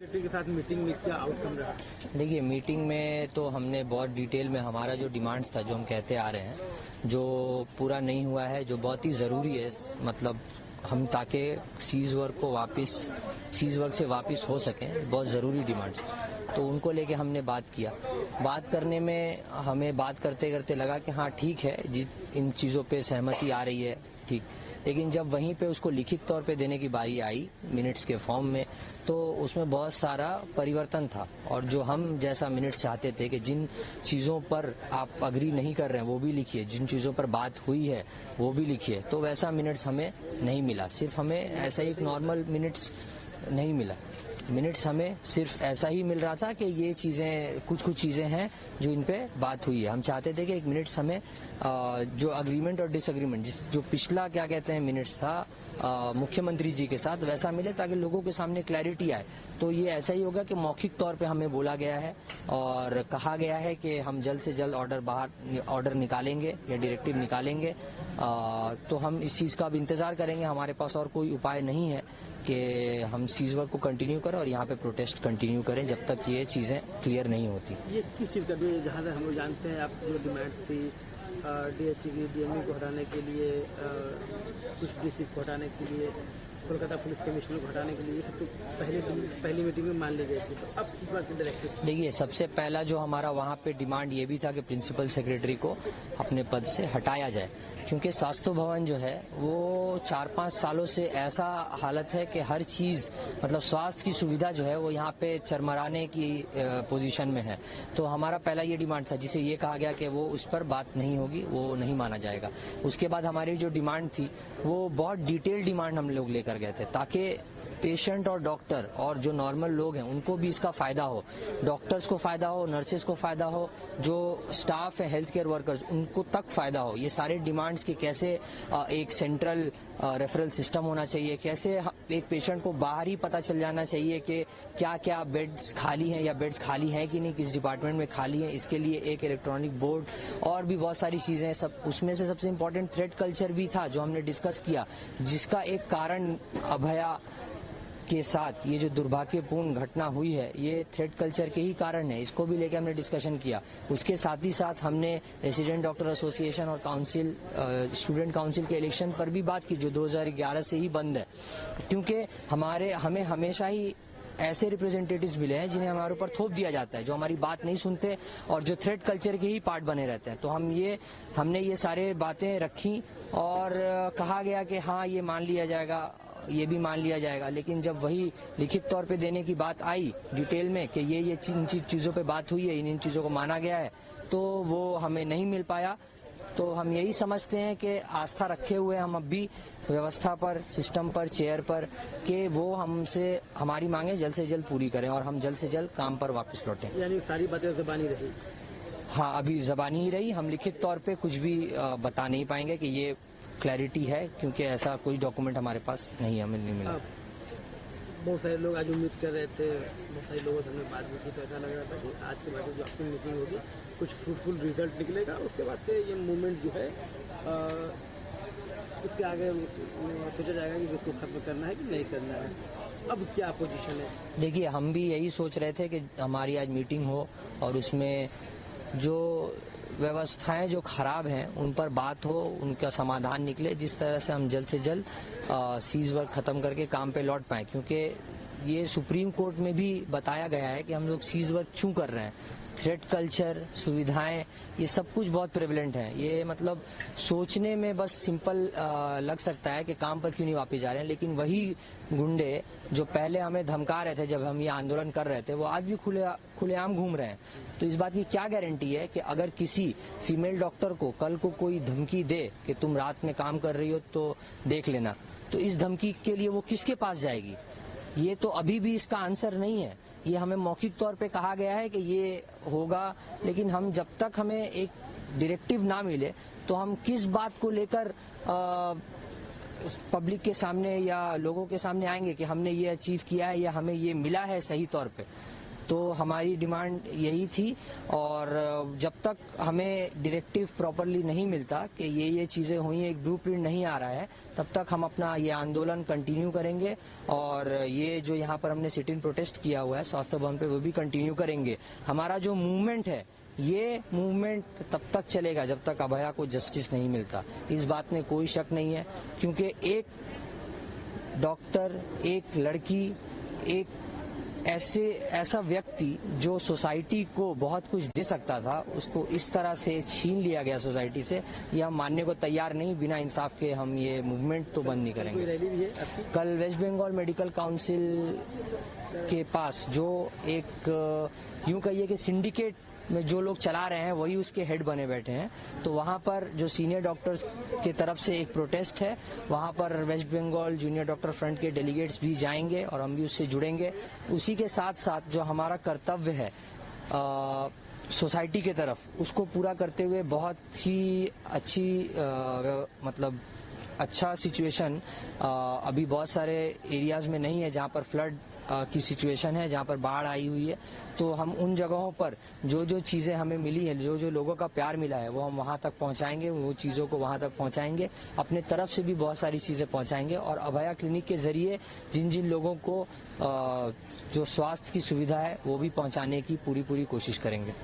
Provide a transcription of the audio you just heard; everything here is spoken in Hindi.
सेक्रेटरी के साथ मीटिंग में क्या आउटकम रहा? देखिए, मीटिंग में तो हमने बहुत डिटेल में हमारा जो डिमांड्स था, जो हम कहते आ रहे हैं, जो पूरा नहीं हुआ है, जो बहुत ही ज़रूरी है, मतलब हम ताकि सीज वर्क से वापस हो सकें, बहुत ज़रूरी डिमांड्स, तो उनको लेके हमने बात किया। बात करने में हमें बात करते करते लगा कि हाँ ठीक है, इन चीज़ों पे सहमति आ रही है, ठीक। लेकिन जब वहीं पे उसको लिखित तौर पे देने की बारी आई मिनट्स के फॉर्म में, तो उसमें बहुत सारा परिवर्तन था। और जो हम जैसा मिनट्स चाहते थे कि जिन चीज़ों पर आप अग्री नहीं कर रहे हैं वो भी लिखिए, जिन चीज़ों पर बात हुई है वो भी लिखिए, तो वैसा मिनट्स हमें नहीं मिला। सिर्फ हमें ऐसा एक नॉर्मल मिनट्स नहीं मिला, मिनट्स हमें सिर्फ ऐसा ही मिल रहा था कि ये चीज़ें कुछ चीज़ें हैं जो इन पे बात हुई है। हम चाहते थे कि एक मिनट्स हमें जो अग्रीमेंट और डिसएग्रीमेंट, जो पिछला क्या कहते हैं मिनट्स था मुख्यमंत्री जी के साथ, वैसा मिले ताकि लोगों के सामने क्लैरिटी आए। तो ये ऐसा ही होगा कि मौखिक तौर पे हमें बोला गया है और कहा गया है कि हम जल्द से जल्द ऑर्डर निकालेंगे या डायरेक्टिव निकालेंगे। तो हम इस चीज़ का अब इंतज़ार करेंगे। हमारे पास और कोई उपाय नहीं है कि हम सीज वर्क को कंटिन्यू करें और यहाँ पे प्रोटेस्ट कंटिन्यू करें जब तक ये चीज़ें क्लियर नहीं होती। ये किस चीज़ का? जहाँ तक हम लोग जानते हैं, आप जो डिमांड थी डीएचई की, डीएमई को हटाने के लिए, कुछ डिस्ट्रिक्ट को हटाने के लिए, कोलकाता पुलिस कमिश्नर को हटाने के लिए, ये सब तो पहली मीटिंग में मान ली गई थी। तो अब किस बात की डायरेक्टिव? देखिए, सबसे पहला जो हमारा वहाँ पे डिमांड ये भी था कि प्रिंसिपल सेक्रेटरी को अपने पद से हटाया जाए, क्योंकि स्वास्थ्य भवन जो है वो 4-5 सालों से ऐसा हालत है कि हर चीज़, मतलब स्वास्थ्य की सुविधा जो है वो यहाँ पे चरमराने की पोजीशन में है। तो हमारा पहला ये डिमांड था, जिसे ये कहा गया कि वो उस पर बात नहीं होगी, वो नहीं माना जाएगा। उसके बाद हमारी जो डिमांड थी वो बहुत डिटेल डिमांड हम लोग लेकर गए थे, ताकि पेशेंट और डॉक्टर और जो नॉर्मल लोग हैं उनको भी इसका फायदा हो, डॉक्टर्स को फायदा हो, नर्सेस को फायदा हो, जो स्टाफ है हेल्थ केयर वर्कर्स उनको तक फायदा हो। ये सारे डिमांड्स कि कैसे एक सेंट्रल रेफरल सिस्टम होना चाहिए, कैसे एक पेशेंट को बाहर ही पता चल जाना चाहिए कि क्या क्या बेड्स खाली हैं या बेड्स खाली हैं कि नहीं, किस डिपार्टमेंट में खाली हैं, इसके लिए एक इलेक्ट्रॉनिक बोर्ड और भी बहुत सारी चीजें सब। उसमें से सबसे इम्पोर्टेंट थ्रेट कल्चर भी था जो हमने डिस्कस किया, जिसका एक कारण अभया के साथ ये जो दुर्भाग्यपूर्ण घटना हुई है ये थ्रेट कल्चर के ही कारण है। इसको भी लेकर हमने डिस्कशन किया। उसके साथ ही साथ हमने रेसिडेंट डॉक्टर एसोसिएशन और काउंसिल, स्टूडेंट काउंसिल के इलेक्शन पर भी बात की, जो 2011 से ही बंद है, क्योंकि हमें हमेशा ही ऐसे रिप्रेजेंटेटिव्स मिले हैं जिन्हें हमारे ऊपर थोप दिया जाता है, जो हमारी बात नहीं सुनते और जो थ्रेट कल्चर के ही पार्ट बने रहते हैं। तो हमने ये सारे बातें रखी और कहा गया कि हाँ ये मान लिया जाएगा, ये भी मान लिया जाएगा। लेकिन जब वही लिखित तौर पे देने की बात आई डिटेल में कि ये चीज़ों पे बात हुई है, इन चीज़ों को माना गया है, तो वो हमें नहीं मिल पाया। तो हम यही समझते हैं कि आस्था रखे हुए हम अब भी व्यवस्था पर, सिस्टम पर, चेयर पर, कि वो हमसे हमारी मांगे जल्द से जल्द पूरी करें और हम जल्द से जल्द काम पर वापस लौटें। यानी सारी बातें ज़बानी रही? हाँ, अभी ज़बानी ही रही। हम लिखित तौर पे कुछ भी बता नहीं पाएंगे कि ये क्लैरिटी है, क्योंकि ऐसा कोई डॉक्यूमेंट हमारे पास नहीं है, हमें नहीं मिला। बहुत सारे लोग आज उम्मीद कर रहे थे, बहुत सारे लोगों से हमने बात भी की, तो ऐसा लग रहा था कि आज के बाद जो आपकी मीटिंग होगी कुछ फ्रूटफुल रिजल्ट निकलेगा, उसके बाद से ये मूवमेंट जो है उसके आगे सोचा जाएगा कि इसको खत्म करना है कि नहीं करना है। अब क्या पोजीशन है? देखिए, हम भी यही सोच रहे थे कि हमारी आज मीटिंग हो और उसमें जो व्यवस्थाएं जो खराब हैं उन पर बात हो, उनका समाधान निकले, जिस तरह से हम जल्द से जल्द सीज वर्क खत्म करके काम पे लौट पाएं। क्योंकि ये सुप्रीम कोर्ट में भी बताया गया है कि हम लोग सीज वर्क क्यों कर रहे हैं। थ्रेट कल्चर, सुविधाएं, ये सब कुछ बहुत प्रेवलेंट है। ये मतलब सोचने में बस सिंपल लग सकता है कि काम पर क्यों नहीं वापस जा रहे हैं, लेकिन वही गुंडे जो पहले हमें धमका रहे थे जब हम ये आंदोलन कर रहे थे, वो आज भी खुलेआम घूम रहे हैं। तो इस बात की क्या गारंटी है कि अगर किसी फीमेल डॉक्टर को कल को कोई धमकी दे कि तुम रात में काम कर रही हो तो देख लेना, तो इस धमकी के लिए वो किसके पास जाएगी? ये तो अभी भी इसका आंसर नहीं है। ये हमें मौखिक तौर पे कहा गया है कि ये होगा, लेकिन हम जब तक हमें एक डायरेक्टिव ना मिले तो हम किस बात को लेकर पब्लिक के सामने या लोगों के सामने आएंगे कि हमने ये अचीव किया है या हमें ये मिला है सही तौर पे। तो हमारी डिमांड यही थी। और जब तक हमें डायरेक्टिव प्रॉपरली नहीं मिलता कि ये चीज़ें हुई, एक ब्लूप्रिंट नहीं आ रहा है, तब तक हम अपना ये आंदोलन कंटिन्यू करेंगे। और ये जो यहाँ पर हमने सिट इन प्रोटेस्ट किया हुआ है स्वास्थ्य भवन पे, वो भी कंटिन्यू करेंगे। हमारा जो मूवमेंट है, ये मूवमेंट तब तक चलेगा जब तक अभया को जस्टिस नहीं मिलता। इस बात में कोई शक नहीं है, क्योंकि एक डॉक्टर, एक लड़की, एक ऐसा व्यक्ति जो सोसाइटी को बहुत कुछ दे सकता था, उसको इस तरह से छीन लिया गया सोसाइटी से, ये हम मानने को तैयार नहीं। बिना इंसाफ के हम ये मूवमेंट तो बंद नहीं करेंगे। रैली भी है आपकी? कल वेस्ट बंगाल मेडिकल काउंसिल के पास जो एक यूं कहिए कि सिंडिकेट में जो लोग चला रहे हैं वही उसके हेड बने बैठे हैं, तो वहां पर जो सीनियर डॉक्टर्स की तरफ से एक प्रोटेस्ट है, वहां पर West Bengal junior doctor front के डेलीगेट्स भी जाएंगे और हम भी उससे जुड़ेंगे। उसी के साथ साथ जो हमारा कर्तव्य है सोसाइटी के तरफ, उसको पूरा करते हुए बहुत ही अच्छी मतलब अच्छा सिचुएशन अभी बहुत सारे एरियाज में नहीं है जहां पर फ्लड की सिचुएशन है, जहां पर बाढ़ आई हुई है। तो हम उन जगहों पर जो जो चीजें हमें मिली है, जो जो लोगों का प्यार मिला है, वो हम वहां तक पहुंचाएंगे, वो चीजों को वहां तक पहुंचाएंगे। अपने तरफ से भी बहुत सारी चीजें पहुंचाएंगे और अभया क्लिनिक के जरिए जिन जिन लोगों को जो स्वास्थ्य की सुविधा है वो भी पहुंचाने की पूरी कोशिश करेंगे।